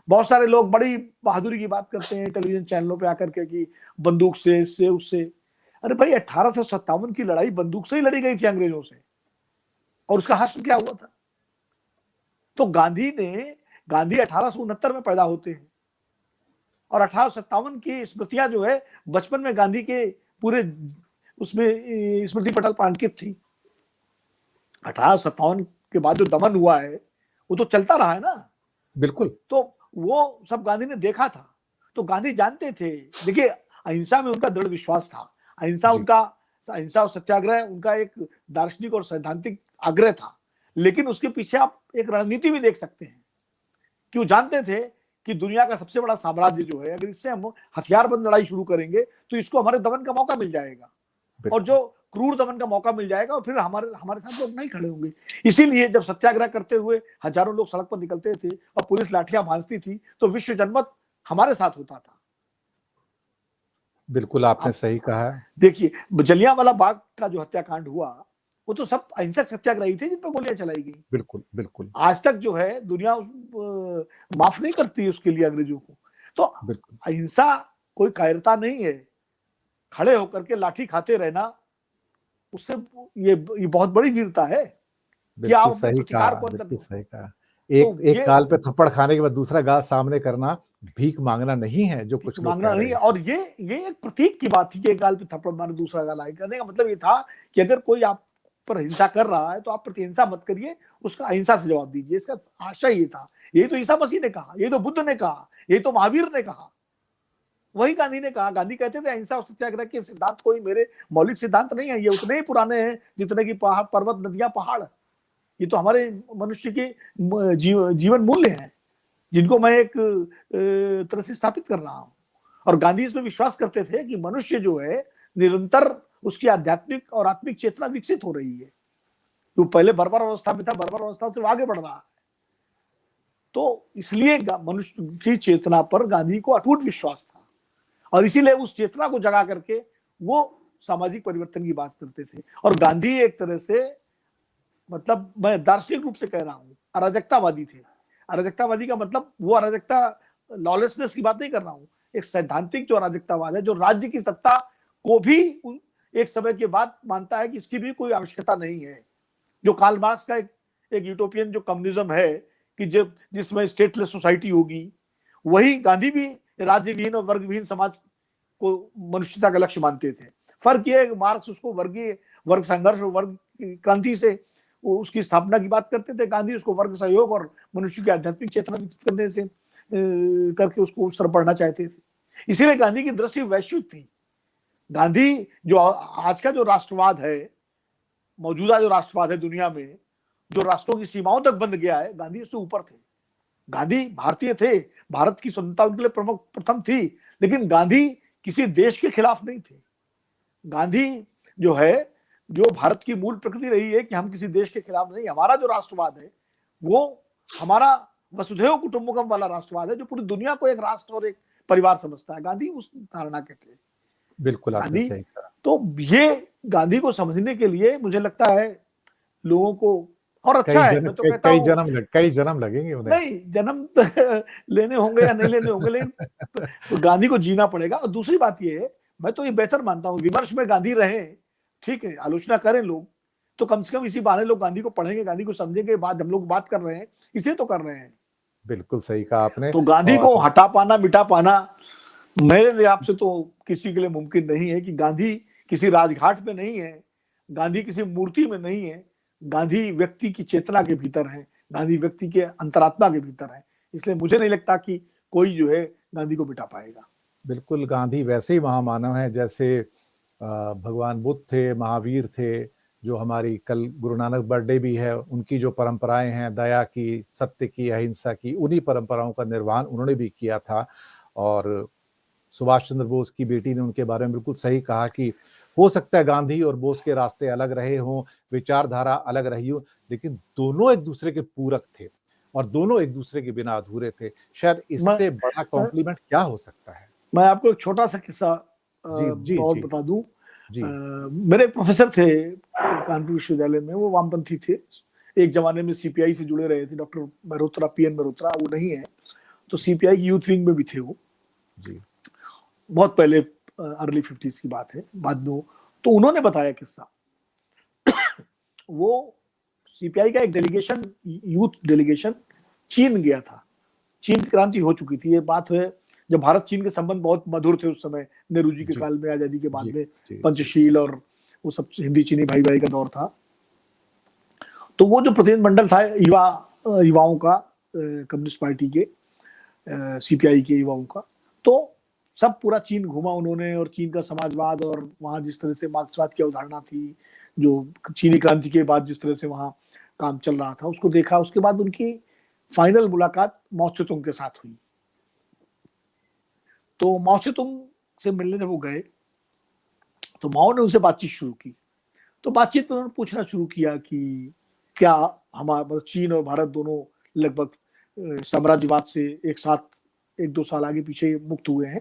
बहुत सारे लोग बड़ी बहादुरी की बात करते हैं टेलीविजन चैनलों पे आकर के कि बंदूक से, इससे उससे। अरे भाई, 1857 की लड़ाई बंदूक से ही लड़ी गई थी अंग्रेजों से, और उसका हश्र क्या हुआ था। तो गांधी ने गांधी 1869 में पैदा होते हैं और 1857 की स्मृतियां जो है बचपन में गांधी के पूरे उसमें स्मृति पटल पर अंकित थी। 1857 के बाद जो दमन हुआ है वो तो चलता रहा है ना। बिल्कुल। तो वो सब गांधी ने देखा था। तो गांधी जानते थे, देखिए अहिंसा में उनका दृढ़ विश्वास था। अहिंसा और सत्याग्रह उनका एक दार्शनिक और सैद्धांतिक आग्रह था। लेकिन उसके पीछे आप एक रणनीति भी देख सकते हैं कि वो जानते थे कि दुनिया का सबसे बड़ा साम्राज्य जो है, अगर इससे हम हथियारबंद लड़ाई शुरू करेंगे तो इसको हमारे दमन का मौका मिल जाएगा और जो क्रूर दमन का मौका मिल जाएगा और फिर हमारे साथ लोग नहीं खड़े होंगे। इसीलिए जब सत्याग्रह करते हुए हजारों लोग सड़क पर निकलते थे और पुलिस लाठियां भांजती थी तो विश्व जनमत हमारे साथ होता था। बिल्कुल आपने सही कहा है। देखिए जलियांवाला बाग का जो हत्याकांड हुआ वो तो सब अहिंसक सत्याग्रही थे जिन पर गोलियां चलाई गई। बिल्कुल बिल्कुल। आज तक जो है दुनिया माफ नहीं करती उसके लिए अंग्रेजों को। तो अहिंसा कोई कायरता नहीं है, खड़े होकर के लाठी खाते रहना उससे ये बहुत बड़ी वीरता है कि आप अपने प्रतिकार को अंदर। सही कहा। एक गाल पे थप्पड़ खाने के बाद दूसरा गाल सामने करना भीख मांगना नहीं है, जो कुछ लोग मांगना नहीं है। और ये एक प्रतीक की बात थी कि एक गाल पे थप्पड़ मारे दूसरा गाल आए। करने का मतलब ये था कि अगर कोई आप पर हिंसा कर रहा है तो आप प्रतिहिंसा मत करिए, उसका अहिंसा से जवाब दीजिए। इसका आशय ये था। यही तो ईसा मसीह ने कहा, यही तो बुद्ध ने कहा, यही तो महावीर ने कहा, वही गांधी ने कहा। गांधी कहते थे अहिंसा और सत्याग्रह के सिद्धांत कोई मेरे मौलिक सिद्धांत नहीं है, ये उतने ही पुराने हैं जितने की पर्वत, नदियां, पहाड़। ये तो हमारे मनुष्य के जीवन मूल्य हैं जिनको मैं एक तरह से स्थापित कर रहा हूं। और गांधी इसमें विश्वास करते थे कि मनुष्य जो है निरंतर उसकी आध्यात्मिक और आत्मिक चेतना विकसित हो रही है। वो पहले बर्बर अवस्था में था, बर्बर अवस्था से आगे बढ़ रहा है। तो इसलिए मनुष्य की चेतना पर गांधी को अटूट विश्वास था और इसीलिए उस चेतना को जगा करके वो सामाजिक परिवर्तन की बात करते थे। और गांधी एक तरह से, मतलब मैं दार्शनिक रूप से कह रहा हूं, अराजकतावादी थे। अराजकतावादी का मतलब वो अराजकता लॉलेसनेस की बात नहीं कर रहा हूं, एक सैद्धांतिक जो अराजकतावाद है, जो राज्य की सत्ता को भी एक समय के बाद मानता है कि इसकी भी कोई आवश्यकता नहीं है। जो कार्ल मार्क्स का एक यूटोपियन जो कम्युनिज्म है कि जब जिसमें स्टेटलेस सोसाइटी होगी, वही गांधी भी राज्यविहीन और वर्गविहीन समाज को मनुष्यता का लक्ष्य मानते थे। फर्क यह है कि मार्क्स उसको वर्ग संघर्ष और वर्ग क्रांति से उसकी स्थापना की बात करते थे। गांधी उसको वर्ग सहयोग और मनुष्य की आध्यात्मिक चेतना विकसित करने से करके उसको उस तरफ बढ़ना चाहते थे। इसीलिए गांधी की दृष्टि वैश्विक थी। गांधी जो आज का जो राष्ट्रवाद है, मौजूदा जो राष्ट्रवाद है दुनिया में, जो राष्ट्रों की सीमाओं तक बंध गया है, गांधी उससे ऊपर थे। गांधी भारतीय थे, भारत की स्वतंत्रता उनके लिए प्रथम थी, लेकिन गांधी किसी देश के खिलाफ नहीं थे। गांधी जो है, जो भारत की मूल प्रकृति रही है कि हम किसी देश के खिलाफ नहीं। हमारा जो राष्ट्रवाद है वो हमारा वसुधैव कुटुंबकम वाला राष्ट्रवाद है जो पूरी दुनिया को एक राष्ट्र और एक परिवार समझता है। गांधी उस धारणा के थे। बिल्कुल आपने सही कहा। तो ये गांधी को समझने के लिए मुझे लगता है लोगों को, और अच्छा है, मैं तो कहता हूं कई जन्म लगेंगे उन्हें। नहीं, जन्म लेने होंगे या नहीं लेने होंगे, लेकिन तो गांधी को जीना पड़ेगा। और दूसरी बात ये है, मैं तो ये बेहतर मानता हूं विमर्श में गांधी रहे, ठीक है, आलोचना करें लोग, तो कम से कम इसी बहाने लोग गांधी को पढ़ेंगे, गांधी को समझेंगे। बात हम लोग बात कर रहे हैं, इसे तो कर रहे हैं। बिल्कुल सही कहा आपने। तो गांधी को हटा पाना, मिटा पाना मेरे लिहाज से तो किसी के लिए मुमकिन नहीं है। कि गांधी किसी राजघाट में नहीं है, गांधी किसी मूर्ति में नहीं है, गांधी व्यक्ति की चेतना के भीतर है, गांधी व्यक्ति के अंतरात्मा के भीतर है। इसलिए मुझे नहीं लगता कि कोई जो है गांधी को मिटा पाएगा। बिल्कुल, गांधी वैसे ही महामानव है जैसे भगवान बुद्ध थे, महावीर थे, जो हमारी कल गुरु नानक बर्थडे भी है, उनकी जो परंपराएं हैं दया की, सत्य की, अहिंसा की, उन्हीं परंपराओं का निर्वहन उन्होंने भी किया था। और सुभाष चंद्र बोस की बेटी ने उनके बारे में बिल्कुल सही कहा कि हो सकता है गांधी और बोस के रास्ते अलग रहे हों, विचारधारा अलग रही हो, लेकिन दोनों एक दूसरे के पूरक थे और दोनों एक दूसरे के बिना अधूरे थे। शायद इससे बड़ा कॉम्प्लीमेंट क्या हो सकता है। मैं आपको एक छोटा सा किस्सा और बता दूं। मेरे एक प्रोफेसर थे कानपुर विश्वविद्यालय में, वो वामपंथी थे, एक जमाने में सीपीआई से जुड़े रहे थे। डॉक्टर मल्होत्रा, पीएन मल्होत्रा, वो नहीं है, तो सीपीआई की यूथ विंग में भी थे वो जी, बहुत पहले अर्ली 50s की बात है। बाद में तो उन्होंने बताया किस्सा। वो सीपीआई का एक डेलीगेशन, यूथ डेलीगेशन चीन गया था चीन की क्रांति हो चुकी थी। ये बात है जब भारत चीन के संबंध बहुत मधुर थे उस समय, नेहरू जी के काल में, आजादी के बाद में पंचशील और वो सब हिंदी चीनी भाई भाई का दौर था। तो वो जो प्रतिनिधिमंडल था युवाओं का, कम्युनिस्ट पार्टी के, सीपीआई के युवाओं का, तो सब पूरा चीन घूमा उन्होंने, और चीन का समाजवाद और वहां जिस तरह से मार्क्सवाद की अवधारणा थी, जो चीनी क्रांति के बाद जिस तरह से वहां काम चल रहा था, उसको देखा। उसके बाद उनकी फाइनल मुलाकात माओ त्से-तुंग के साथ हुई। तो माओ त्से-तुंग से मिलने जब वो गए तो माओ ने उनसे बातचीत शुरू की। तो बातचीत में उन्होंने पूछना शुरू किया कि क्या हमारा मतलब चीन और भारत दोनों लगभग साम्राज्यवाद से एक साथ 1-2 साल आगे पीछे मुक्त हुए हैं,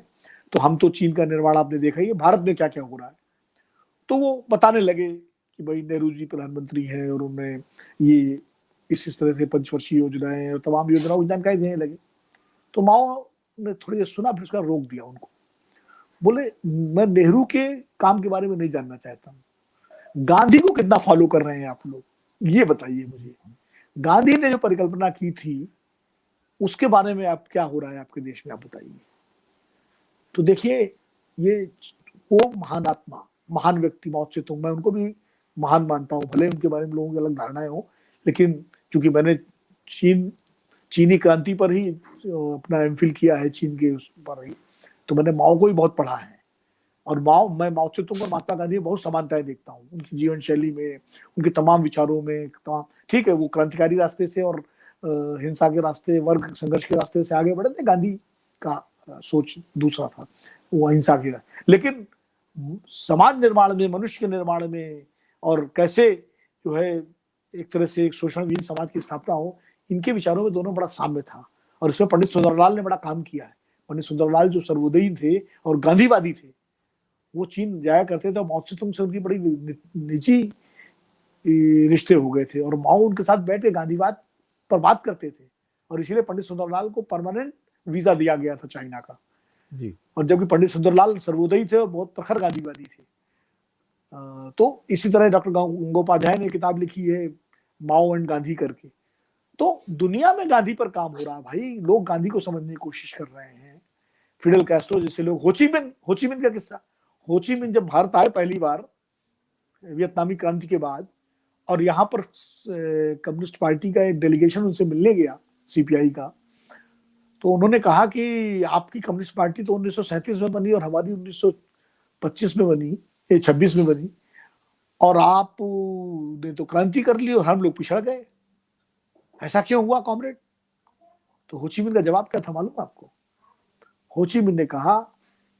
तो हम तो चीन का निर्माण आपने देखा ही है, भारत में क्या क्या हो रहा है। तो वो बताने लगे कि भाई नेहरू जी प्रधानमंत्री हैं और उन्होंने ये इस तरह से पंचवर्षीय योजनाएं और तमाम योजनाओं की जानकारी देने लगे। तो माओ ने थोड़ी देर सुना, फिर उसका रोक दिया उनको। बोले मैं नेहरू के काम के बारे में नहीं जानना चाहता हूँ, गांधी को कितना फॉलो कर रहे हैं आप लोग, ये बताइए मुझे। गांधी ने जो परिकल्पना की थी उसके बारे में आप क्या हो रहा है आपके देश में, आप बताइए। तो देखिए, ये वो महान आत्मा, महान व्यक्ति माओ त्से-तुंग, मैं उनको भी महान मानता हूँ, भले उनके बारे में लोगों की अलग धारणाएं हो, लेकिन चूंकि मैंने चीनी क्रांति पर ही अपना एमफिल किया है, चीन के उस पर ही, तो मैंने माओ को भी बहुत पढ़ा है। और मैं माओ त्से-तुंग और महात्मा गांधी में बहुत समानताएं देखता हूँ, उनकी जीवन शैली में, उनके तमाम विचारों में, तमाम। ठीक है, वो क्रांतिकारी रास्ते से और हिंसा के रास्ते, वर्ग संघर्ष के रास्ते से आगे बढ़े थे। गांधी का सोच दूसरा था, वो अहिंसा की, लेकिन समाज निर्माण में, मनुष्य के निर्माण में, और कैसे जो है एक तरह से एक शोषण विहीन समाज की स्थापना हो, इनके विचारों में दोनों बड़ा साम्य था। और इसमें पंडित सुंदरलाल ने बड़ा काम किया है। पंडित सुंदरलाल जो सर्वोदयी थे और गांधीवादी थे, वो चीन जाया करते थे और माओ त्से-तुंग से उनकी बड़ी निजी रिश्ते हो गए थे, और माओ उनके साथ बैठ के गांधीवाद पर बात करते थे, और इसीलिए पंडित सुंदरलाल को परमानेंट वीजा दिया गया था चाइना का जी। और जबकि पंडित सुंदरलाल सर्वोदयी थे और बहुत प्रखर गांधीवादी थे। तो इसी तरह डॉक्टर गंगोपाध्याय ने किताब लिखी है माओ एंड गांधी करके। तो दुनिया में गांधी पर काम हो रहा है भाई, लोग गांधी को समझने की कोशिश कर रहे हैं। फिडेल कैस्ट्रो जैसे लोग, होचिमिन का किस्सा, होचिमिन जब भारत आए पहली बार वियतनामी क्रांति के बाद, और यहाँ पर कम्युनिस्ट पार्टी का एक डेलीगेशन उनसे मिलने गया, सीपीआई का, तो उन्होंने कहा कि आपकी कम्युनिस्ट पार्टी तो 1937 में बनी और हमारी 1925 में बनी, 26 में बनी, और आपने तो क्रांति कर ली और हम लोग पिछड़ गए, ऐसा क्यों हुआ कॉमरेड? तो होचिमिन का जवाब क्या था मालूम आपको? होचिमिन ने कहा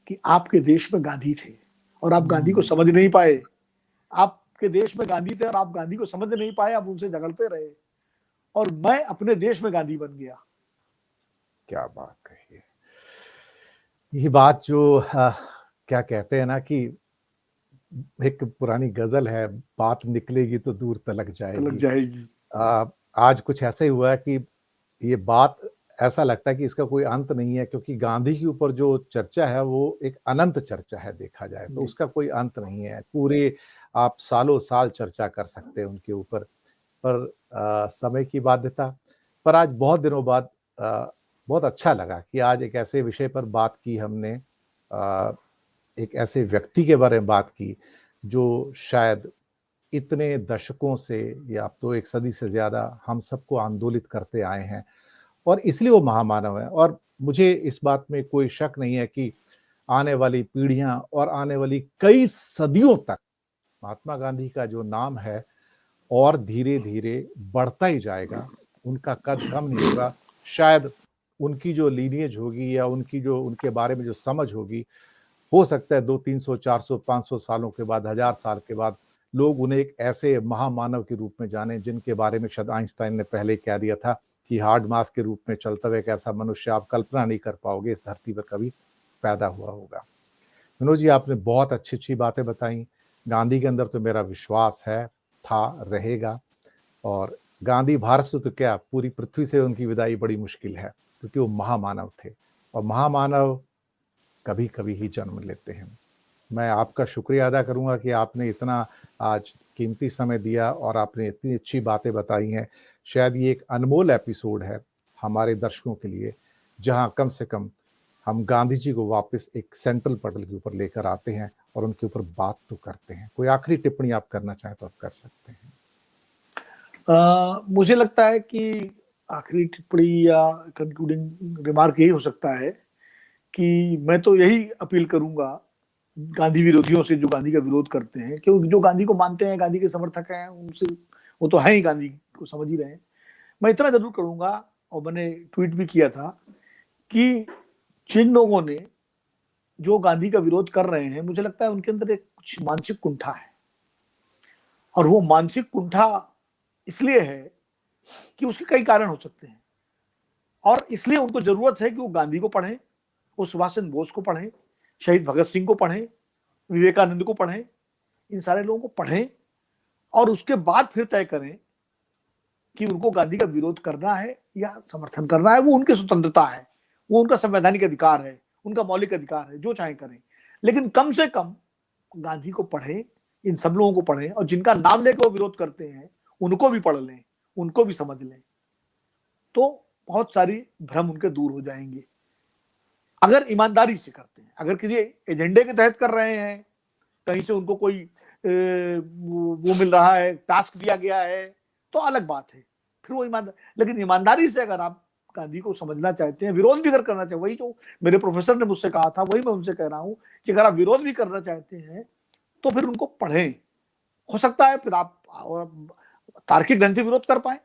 कि आपके देश में गांधी थे और आप गांधी को समझ नहीं पाए। आपके देश में गांधी थे और आप गांधी को समझ नहीं पाए, आप उनसे झगड़ते रहे, और मैं अपने देश में गांधी बन गया। क्या बात कही है। ये बात जो क्या कहते हैं ना कि एक पुरानी गजल है, बात निकलेगी तो दूर तलक जाएगी। आज कुछ ऐसे ही हुआ है कि ये बात ऐसा लगता है कि इसका कोई अंत नहीं है, क्योंकि गांधी के ऊपर जो चर्चा है वो एक अनंत चर्चा है, देखा जाए तो उसका कोई अंत नहीं है। पूरे आप सालों साल चर्चा कर सकते हैं उनके ऊपर, पर समय की बाध्यता। पर आज बहुत दिनों बाद बहुत अच्छा लगा कि आज एक ऐसे विषय पर बात की हमने, एक ऐसे व्यक्ति के बारे में बात की जो शायद इतने दशकों से, या अब तो एक सदी से ज्यादा, हम सबको आंदोलित करते आए हैं, और इसलिए वो महामानव है। और मुझे इस बात में कोई शक नहीं है कि आने वाली पीढ़ियां और आने वाली कई सदियों तक महात्मा गांधी का जो नाम है और धीरे धीरे बढ़ता ही जाएगा, उनका कद कम नहीं होगा। शायद उनकी जो लीनिएज होगी या उनकी जो उनके बारे में जो समझ होगी, हो सकता है 200-300, 400, 500 सालों के बाद, 1000 साल के बाद लोग उन्हें एक ऐसे महामानव के रूप में जाने जिनके बारे में शायद आइंस्टाइन ने पहले कह दिया था कि हार्ड मास के रूप में चलता हुआ एक ऐसा मनुष्य आप कल्पना नहीं कर पाओगे इस धरती पर कभी पैदा हुआ होगा। मनोज जी, आपने बहुत अच्छी अच्छी बातें बताई। गांधी के अंदर तो मेरा विश्वास है, था, रहेगा। और गांधी भारत से तो क्या, पूरी पृथ्वी से उनकी विदाई बड़ी मुश्किल है, क्योंकि वो महामानव थे, और महामानव कभी कभी ही जन्म लेते हैं। मैं आपका शुक्रिया अदा करूंगा कि आपने इतना आज कीमती समय दिया और आपने इतनी अच्छी बातें बताई हैं। शायद ये एक अनमोल एपिसोड है हमारे दर्शकों के लिए, जहां कम से कम हम गांधी जी को वापस एक सेंट्रल पटल के ऊपर लेकर आते हैं और उनके ऊपर बात तो करते हैं। कोई आखिरी टिप्पणी आप करना चाहें तो आप कर सकते हैं। मुझे लगता है कि आखिरी टिप्पणी या कंक्लूडिंग रिमार्क यही हो सकता है कि मैं तो यही अपील करूंगा गांधी विरोधियों से, जो गांधी का विरोध करते हैं, क्योंकि जो गांधी को मानते हैं, गांधी के समर्थक हैं, उनसे वो तो है ही, गांधी को समझ ही रहे हैं। मैं इतना जरूर करूंगा, और मैंने ट्वीट भी किया था, कि जिन लोगों ने जो गांधी का विरोध कर रहे हैं, मुझे लगता है उनके अंदर एक कुछ मानसिक कुंठा है। और वो मानसिक कुंठा इसलिए है कि उसके कई कारण हो सकते हैं, और इसलिए उनको जरूरत है कि वो गांधी को पढ़ें, वो सुभाष चंद्र बोस को पढ़ें, शहीद भगत सिंह को पढ़ें, विवेकानंद को पढ़ें, इन सारे लोगों को पढ़ें, और उसके बाद फिर तय करें कि उनको गांधी का विरोध करना है या समर्थन करना है। वो उनकी स्वतंत्रता है, वो उनका संवैधानिक अधिकार है, उनका मौलिक अधिकार है, जो चाहे करें। लेकिन कम से कम गांधी को पढ़ें, इन सब लोगों को पढ़ें, और जिनका नाम लेकर वो विरोध करते हैं उनको भी पढ़ लें, उनको भी समझ लें, तो बहुत सारी भ्रम उनके दूर हो जाएंगे। अगर ईमानदारी से करते हैं, अगर किसी एजेंडे के तहत कर रहे हैं, कहीं से उनको कोई वो मिल रहा है, टास्क दिया गया है, तो अलग बात है, फिर वो ईमानदार। लेकिन ईमानदारी से अगर आप गांधी को समझना चाहते हैं, विरोध भी अगर करना चाहते, वही जो मेरे प्रोफेसर ने मुझसे कहा था, वही मैं उनसे कह रहा हूं कि अगर आप विरोध भी करना चाहते हैं तो फिर उनको पढ़ें। हो सकता है फिर आप तार्किक ढंग से विरोध कर पाए,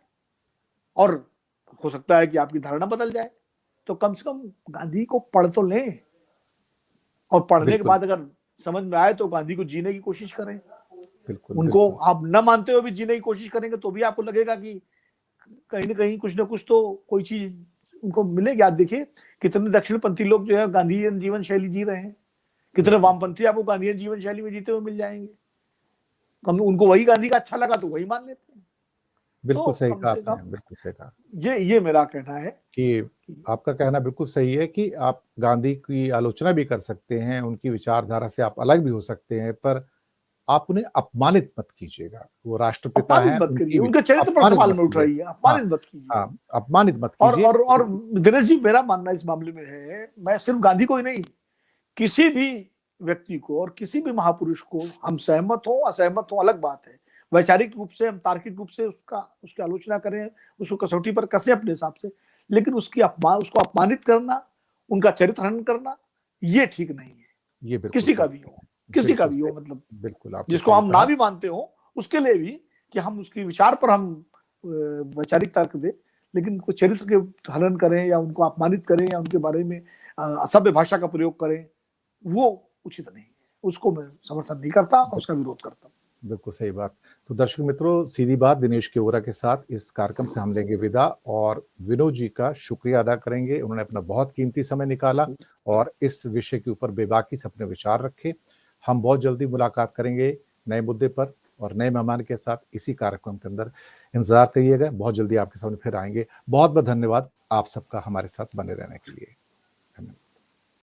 और हो सकता है कि आपकी धारणा बदल जाए। तो कम से कम गांधी को पढ़ तो लें, और पढ़ने के बाद अगर समझ में आए तो गांधी को जीने की कोशिश करें। उनको आप न मानते हुए भी जीने की कोशिश करेंगे तो भी आपको लगेगा कि कहीं ना कुछ तो कोई चीज उनको मिलेगी। आप देखिए कितने दक्षिणपंथी लोग जो है गांधीयन जीवन शैली जी रहे हैं, कितने वामपंथी आपको गांधीयन जीवन शैली में जीते हुए मिल जाएंगे। उनको वही गांधी का अच्छा लगा तो वही मान लेते हैं। बिल्कुल तो सही कम कहा से आपने, कम बिल्कुल सही कहा। ये मेरा कहना है कि आपका कहना बिल्कुल सही है कि आप गांधी की आलोचना भी कर सकते हैं, उनकी विचारधारा से आप अलग भी हो सकते हैं, पर आप उन्हें अपमानित मत कीजिएगा। वो राष्ट्रपिता अपमानित हैं, मत करिए, उनकी उनके चरित्र पर अपमानित सवाल मत में कीजिए। उठाइए, हाँ, अपमानित मत कीजिए। हाँ, अपमानित मत और कीजिए। और दिनेश जी, मेरा मानना इस मामले में है, मैं सिर्फ गांधी को ही नहीं, किसी भी व्यक्ति को और किसी भी महापुरुष को, हम सहमत हो असहमत हो अलग बात है, वैचारिक रूप से, हम तार्किक रूप से उसकी आलोचना करें, उसको कसौटी पर कसे अपने हिसाब से, लेकिन उसको अपमानित करना, उनका चरित्र हनन करना, ये ठीक नहीं है। ये बिल्कुल किसी का सही भी हो, कहा, किसी का बिल्कुल भी हो, सही, मतलब बिल्कुल आपने जिसको सही हम ना कहा। भी मानते हो उसके लिए भी, कि हम उसके विचार पर हम वैचारिक तर्क दें, लेकिन कोई चरित्र के हनन करें या उनको अपमानित करें या उनके बारे में असभ्य भाषा का प्रयोग करें, वो उचित नहीं है। उसको मैं समर्थन नहीं करता, उसका विरोध करता हूं। बिल्कुल सही बात। तो दर्शक मित्रों, सीधी बात दिनेश केवरा के साथ इस कार्यक्रम से हम लेंगे विदा, और विनोद जी का शुक्रिया अदा करेंगे। उन्होंने अपना बहुत कीमती समय निकाला और इस विषय के ऊपर बेबाकी से अपने विचार रखे। हम बहुत जल्दी मुलाकात करेंगे नए मुद्दे पर और नए मेहमान के साथ इसी कार्यक्रम के अंदर। इंतजार करिएगा, बहुत जल्दी आपके सामने फिर आएंगे। बहुत बहुत धन्यवाद आप सबका हमारे साथ बने रहने के लिए।